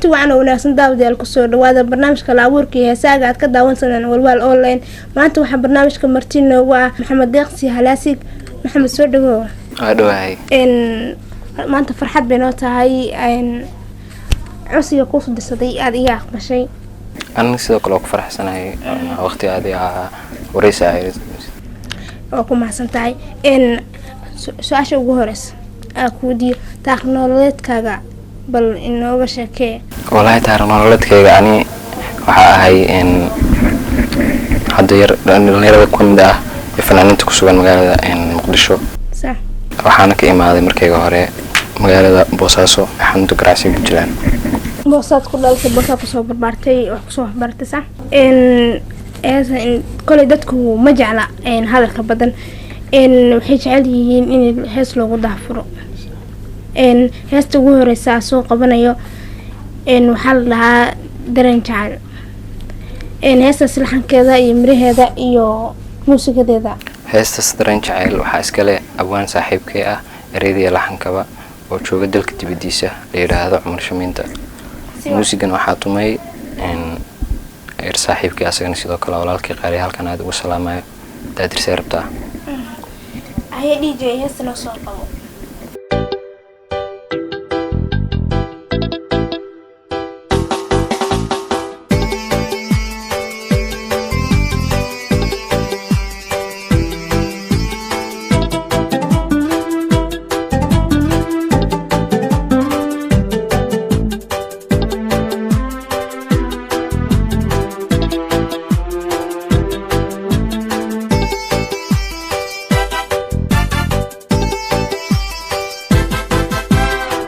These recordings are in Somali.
wacan oo wanaagsan daawadayaal ku soo dhawaada barnaamijka la abuurka heesaaga aad ka daawansanaan walwal online maanta waxaa barnaamijka marti noogu ah maxamed deeqsi halaasig maxamed soo dhawow dhawahay maanta farxad bay noo tahay codsiga ku soo dhisaday aad iga aqbashay aniga sidoo kale ku faraxsanahay waqti aad wareysahay oo ku mahadsantahay su-aasha ugu horeysa ku diyo taariikh bal inooga sheekee wallahi taariikh nololeedkayga ani waxa ahay hadda yar dhalinyarada ku mid ah fanaaniinta ku sugan magaalada Muqdisho sax waxaana ka imaaday markayga hore magaalada Boosaaso xamdu Garaasi Puntland Boosaad ku dhaltay Boosaad ku soo barbaartay wax ku soo bartay sax kole dadku ma jecla hadalka badan waxay jecel yihiin in hees loogu daafuro heesta ugu horeysa soo qabanayo waxaa la dhahaa dareen jacayl heestaas laxankeeda iyo miraheeda iyo muusigadeeda heestaas dareen jacayl waxaa iskale abwaan saaxiibkay ah ereydii laxankaba oo jooga dalka dibadiisa la yiraahdo Cumar Shamiinta muusigan waxaa tumay saaxiibkay asagana sidoo kale walaalkii qaali halkan aad ugu salaamayo daadir seerabta ay DJ heesta soo qabo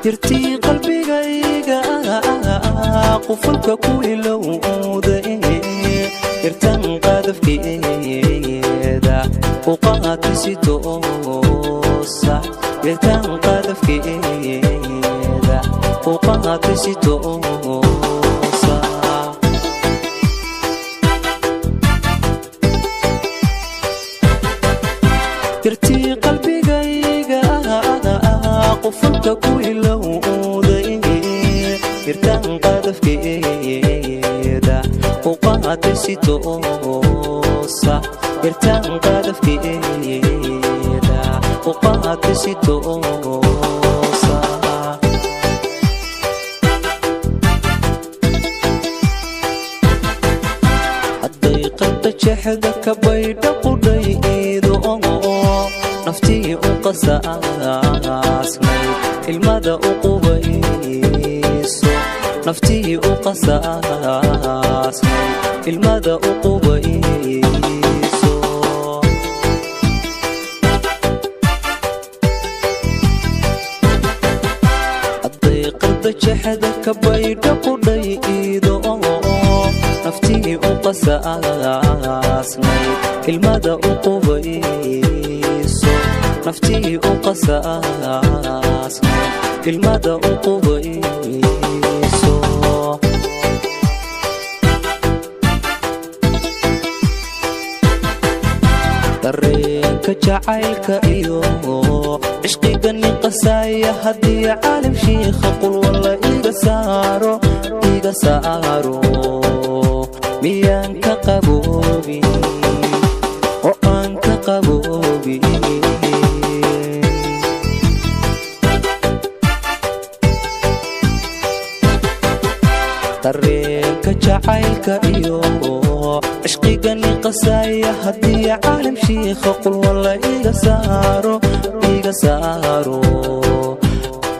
jirtii qalbigayga qofulka ku ilowday irtan qadafkeeda u qaatisi toosa irtan qadafkeeda u qaatisi toosa jirtii qalbigayga qofulka ku ilowday irtan qadafkeeda u qaatisi toosa irtan qadafkeeda u qaatisi toosa hadday qadda jexda ka baydha qudhaydo naftii u qasaasnay ilmada u qubayso naftii u qasaasnay ilmada u qubayso hadday qadda jexda ka baydha qudhaydo naftii u qasaasnay ilmada u qubayso naftii u qasaasnay ilmada u qubayso dareenka jacaylka iyo cishqiga nin qasaya haddii caalim shiikha qul walla iga saaro miyaan ka qaboobin oo aan ka qaboobin dareenka jacaylka iyo cishqiga nin qasaya haddii caalim shiikha qul walla iga saaro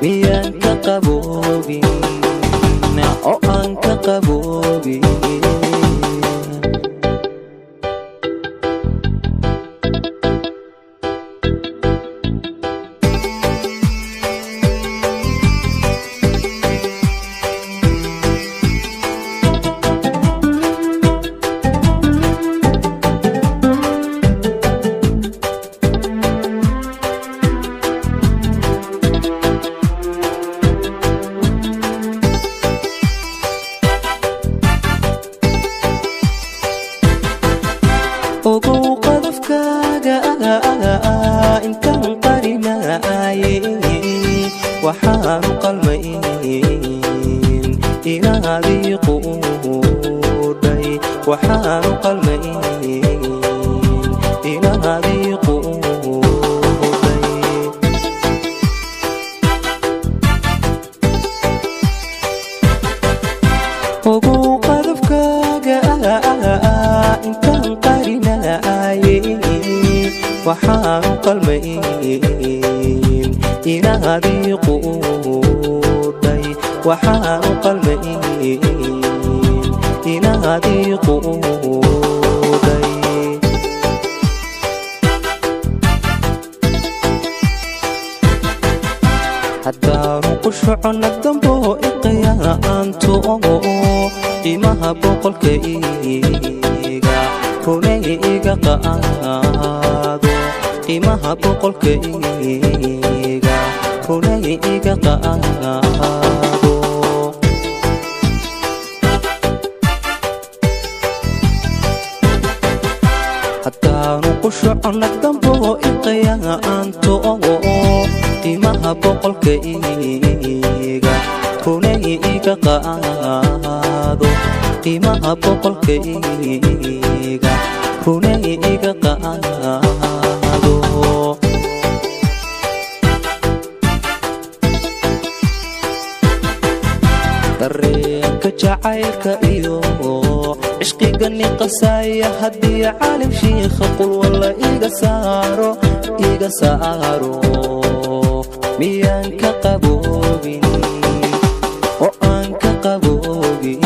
miyaan ka qaboobin oo aan ka qaboobin ogow qadafkaaga intaan qarinaayay waxaanu qalmayn inaadii quudhay waxaanu qalmayn inaadii quudhay ugu qadafkaaga intaan qarinaayay waxaanu qalmayn inaadii quudhay waxaanu qalmayn inaadii quudhay haddaanu ku soconna dambo iqiyaanto qiimaha boqolkayga runay iga qaado qiimaha boqolkayga runay iga qaado haddaanu ku soconna dambo iqiyaanto qiimaha boqolkayga runay iga qaado qiimaha boqolkayga runay iga qaado dareenka jacaylka iyo cishqiga niqasaya haddii caalim shiikha qul walla iga saaro miyaan ka qaboobin oo aan ka qaboobin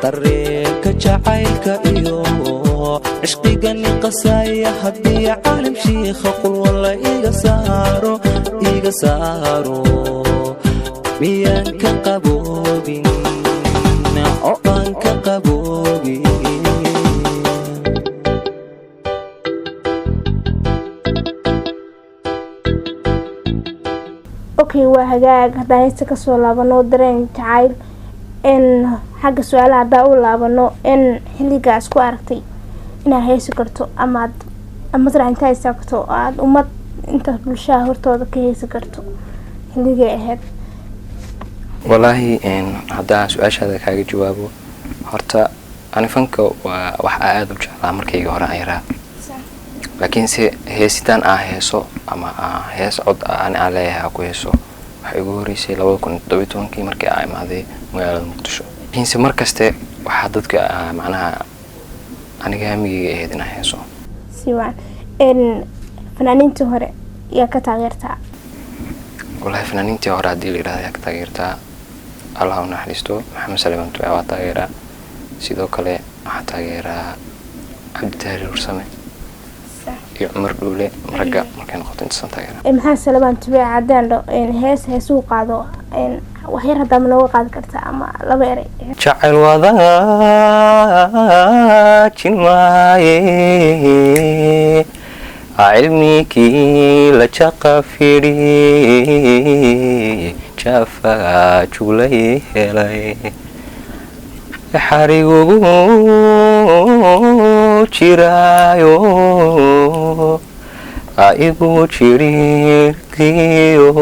dareenka jacaylka iyo cishqiga niqasaya haddii caalim shiikha qul walla iga saaro miyaan ka qaboobin oo aan ka qaboobin okay waa hagaag haddaan heesta kasoo laabano dareen jacayl xagga su-aalaha haddaa u laabano xilligaas ku aragtay inaad heesi karto ama masrax intaa istaagto oo aada ummad intaas bulshada hortooda ka heesi karto xilligay ahayd walaahi haddaan su-aashaada kaaga jawaabo horta ani fanka waa wax aada u jeclaa markayga hore aan yaraa laakiinse heesitaan aan heeso ama hees cod ani aan leeyahay ku heeso waxay ugu horeysay 2017 markii aan imaaday magaalada Muqdisho laakiinse markaste waxaa dadka macnaha aniga hamigayga ahayd inaan heeso si waan fanaaniintii hore yaa ka taageertaa والله فنانينتي هورا دي اللي راح تغيرتا الله ونحرستو محمد سليمان توي waa taageera sidoo kale waxa taageera Abdi Tahir Ursame iyo Umar Dhuule marka markay noqoto inta taageera maxaa Saleeman Tuwe cadaan hees uu qaado wax yar hadda ma loo qaad kartaa ama laba eray jacayl wada jinwaaye علمك لتقفري جافا جولي هلاي حريقو جرايو عايقو جريركيو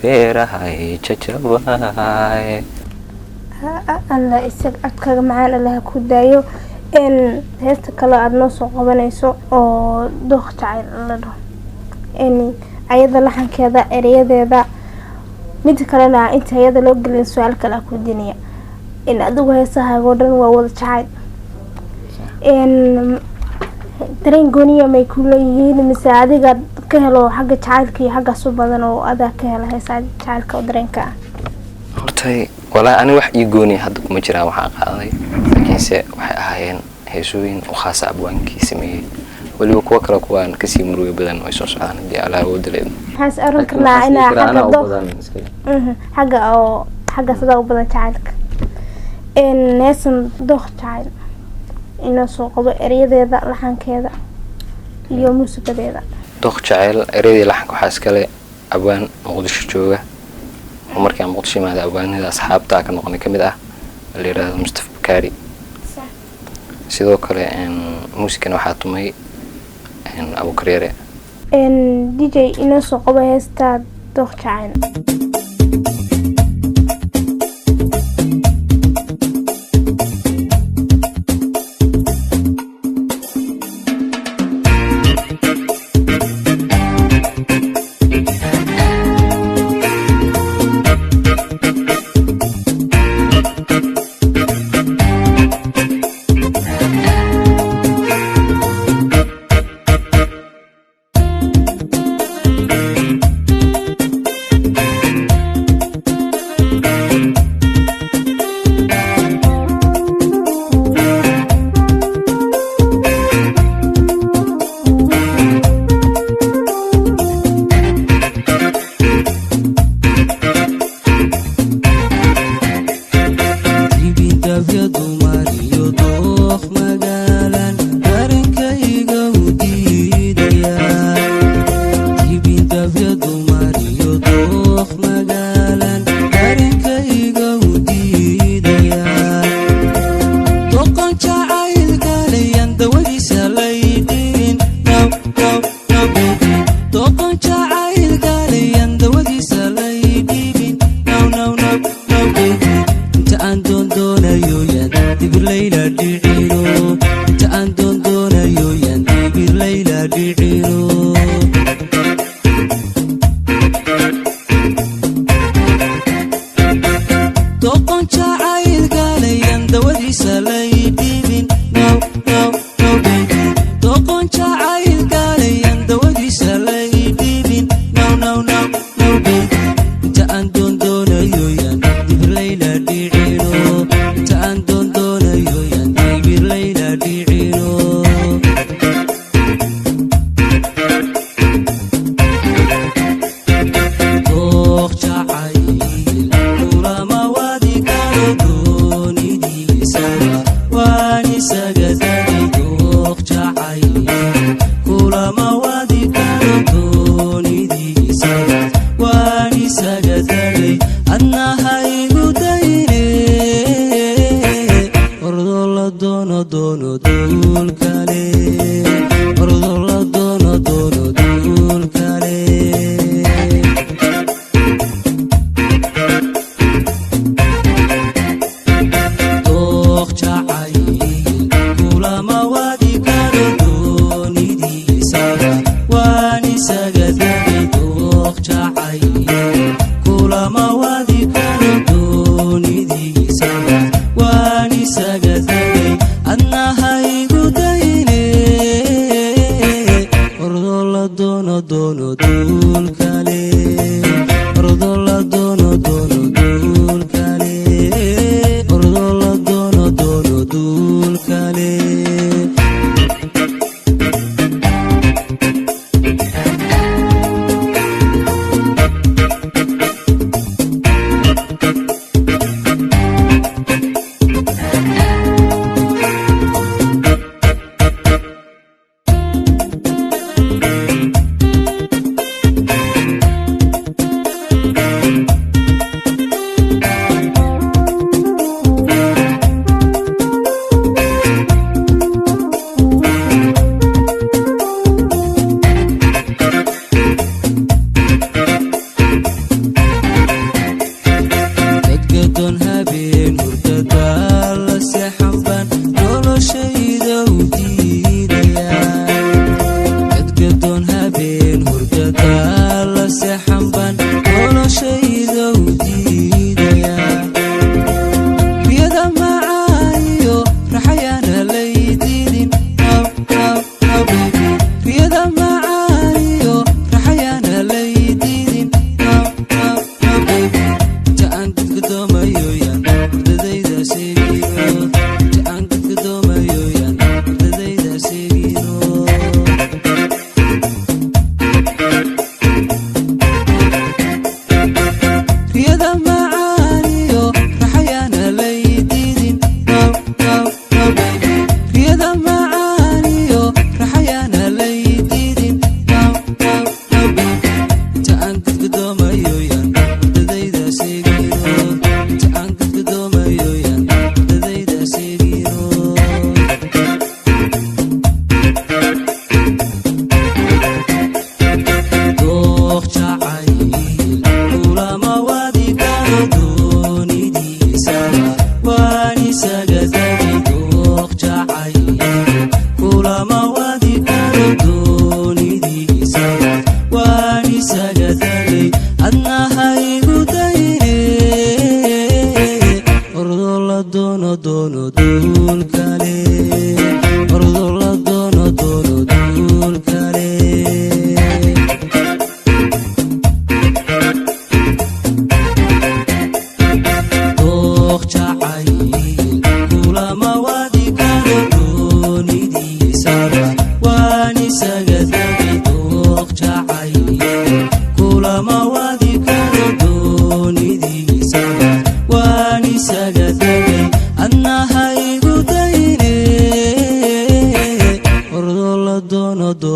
فيرهاي ججباي الله يسك أتكلم معانا لها كودايو heesta kale aada noo soo qabanayso oo dooq jacayl la dhaho ayada laxankeeda ereyadeeda mid kalena inta ayada loo gelin su-aal kale ku dinaya adigu heesahaago dhan waa wada jacayl dareen gooniya may ku leeyihiin mise adiga ka helo xagga jacaylka iyo xaggaas u badan oo adaa ka hela heesaha jacaylka oo dareenka ah hortay walaa ani wax ii gooni hadda kuma jiraan waxaan qaaday laakiinse waxay ahaayeen heesooyin u khaas ah abwaankii sameeyay waliba kuwa kale kuwaan kasii muruga badan way soo socdaan hadii Allah uu dileeyo waxaas arin karnaa inaa xagga sida u badan jacaylka neesan dooq jacayl inoo soo qabo erayadeeda laxankeeda iyo muusigadeeda dooq jacayl erayadii laxanka waxaa iskale abwaan Muqdisho jooga markii aan Muqdisho imaada abwaanada asxaabta ka noqonay kamid ah la yiraahdo Mustafa Bakari sidoo kale muusikan waxaa tumay Abuukar Yare. DJ inoo soo qabo heestaa Dooq Jacayl.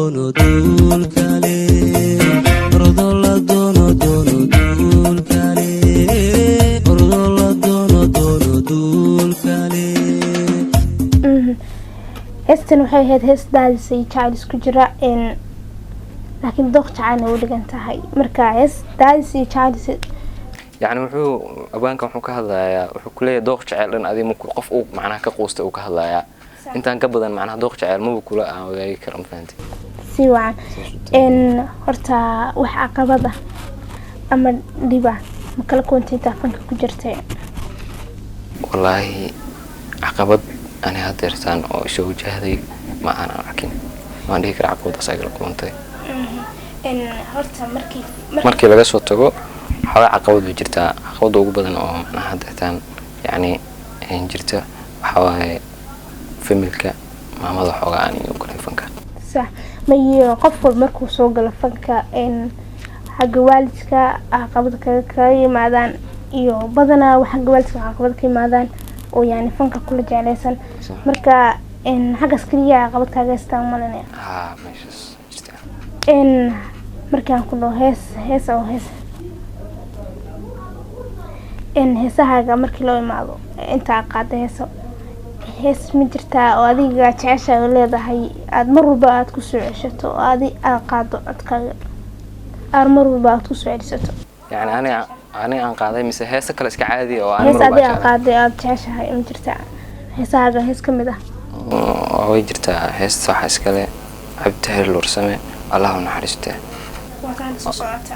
doono duul kale ordo la doono duul kale ordo la doono duul kale heestan waxay ahayd hees daadis iyo jacayl isku jira laakiin dooq jacaylna u dhigan tahay marka hees daadis iyo jacayl يعني wuxuu abaanka wuxuu ka hadlayaa wuxuu ku leeyahay dooq jacayl dhan adiga markuu qof uu macnaha ka qoostay uu ka hadlayaa intaan ka badan macnaha dooq jacayl ma kula aan wadaagi karin fahanti si wacan horta wax caqabada ama dhiba ma kala koontinta fanka ku jirtay wallahi caqabad ani hadeertaan oo soo wajahday ma aan arkin ma dhihi kara caqabad asaga koontay horta markii laga soo tago حوالي عقود جرتا عقود ugu badan oo macnaha hadaan yani jirta waxa familka maamada xogaan iyo kale fanka sax ma iyo qof markuu soo galo fanka xagga waalidka caqabad ka yimaadaan iyo badana waxa waalidka caqabad ka yimaadaan oo yani fanka kula jeclaysan marka xagga askariga caqabad ka gaystaan malane meeshas jirta markaan ku loo hees oo hees heesahaaga markii loo imaado inta qaada hees ma jirtaa oo adiga jeceshahay leedahay aad mar walba aad ku soo ceshato oo aad qaado codkaaga mar walba aad ku soo celisato yani ani aan qaaday mise hees kale iska caadi oo aan mar walba aad qaaday aad jeceshahay ma jirtaa heesahaaga hees kamid ah way jirtaa hees sax iska leh abtahay lursame Allahu naxariiste waxaan soo socota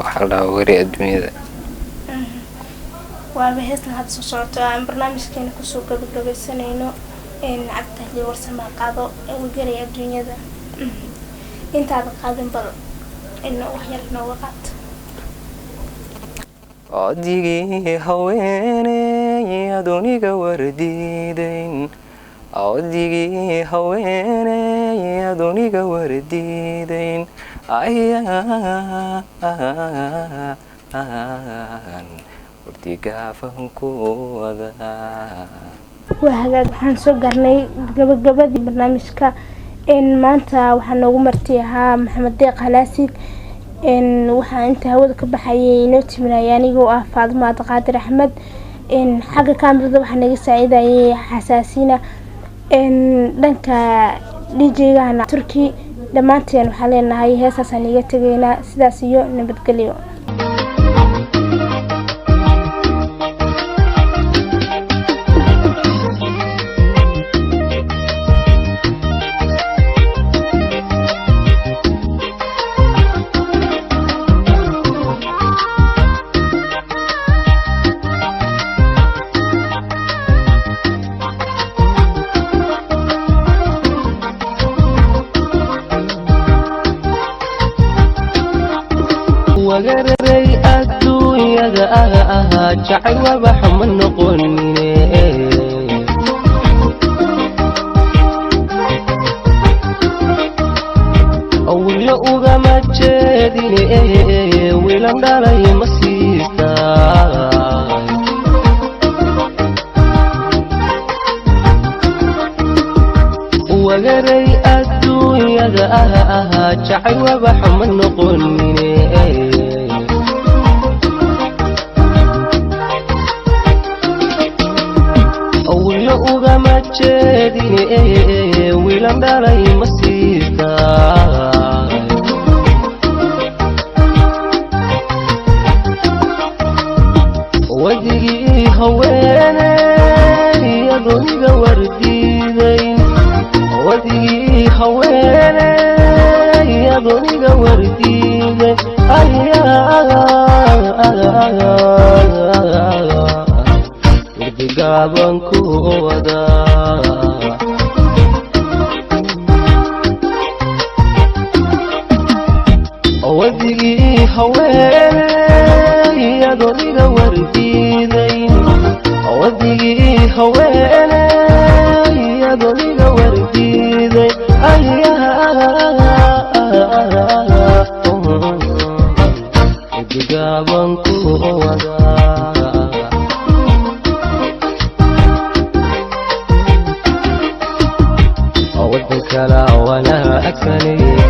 waxa la wari adduunyada وهسنا هذا صوت برنامج كان كسو قبل سنينو عبته لي ورسما قاضو وقري الدنيا ذا انت هذا قادم بل انه وحيرنا وقت أوديكي هويني أدونيك ورديدين أوديكي هويني أدونيك ورديدين وهذا waxaan soo garnay gabagabadii barnaamijka maanta waxaan noogu martiyahaa Maxamed Deeq Halaasig waxaan inta hawada ka baxayay inoo timinayay anigoo ah Faadimo Qaadir Axmed xagga kaamirada waxaan naga saacidayay xasaasina dhanka DJ-gana Turki dhamaanteen waxaan leenahay heesaas aan iga tagaynaa sidaas iyo nabadgelyo وغرري الدنيا جعل وبحمل نقولني أول أوغا ما تشديني ولم داري مسيستا وغرري الدنيا جعل وبحمل نقولني wiilan dhalay ma siistaa wadigii haweeney adooniga wardiidayn wadigii haweeney adooniga wardiidayn gaaban ku wadaa wadigii haweeney adooniga wardiidayn wadigii haweeney adooniga wardiidayn gaaban ku wadaa كلا ولا أكفني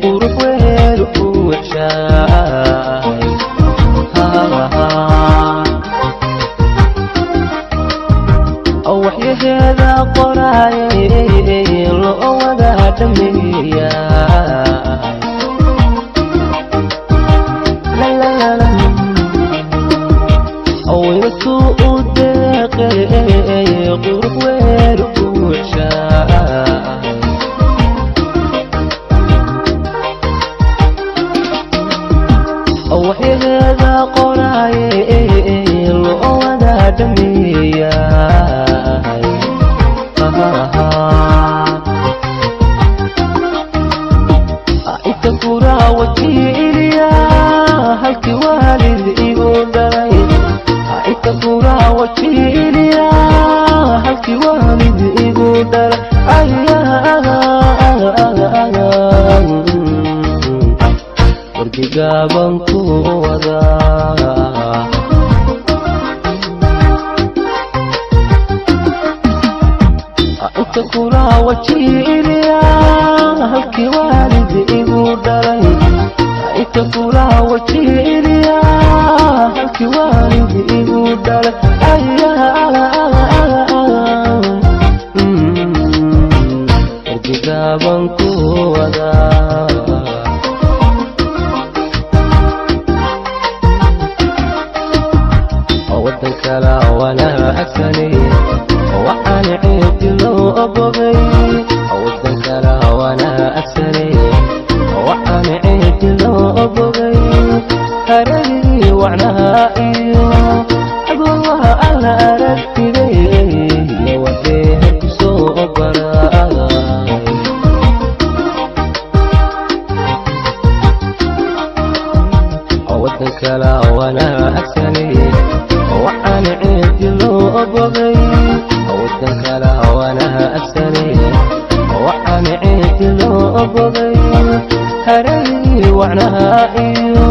qurux weer buuxshaay waxyaheeda qoraayay loo wada dhameeyaa awirtu u deeqay qurux weer buuxshaay waxyaheeda qoraayay loo wada dhameeyaa inta kuraa wajiiliya halkii waalid igu dhalay inta kuraa wajiiliya halkii waalid igu dhalay wardigaaban ku wadaa inta kuraa wajiiliya halkii waalid igu dhalay inta kuraa wajiiliya halkii waalid igu dhalay wardigaaban ku wadaa wadan kala wanaagsanay waxaan ciidi loo abogay wadan kala wanaagsanay waxaan ciidi loo abogay haradii wacnaha iyo agoolaha alla aragtiday wadeeha kusoo baraaday wadan kala wanaagsanay waxaan ciidi loo abogay wadan kala wanaagsanay waxaan ciidi loo abogay haradii wacnaha iyo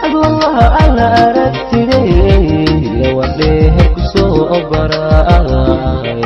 agoolaha alla aragtiday wadeeha kusoo baraaday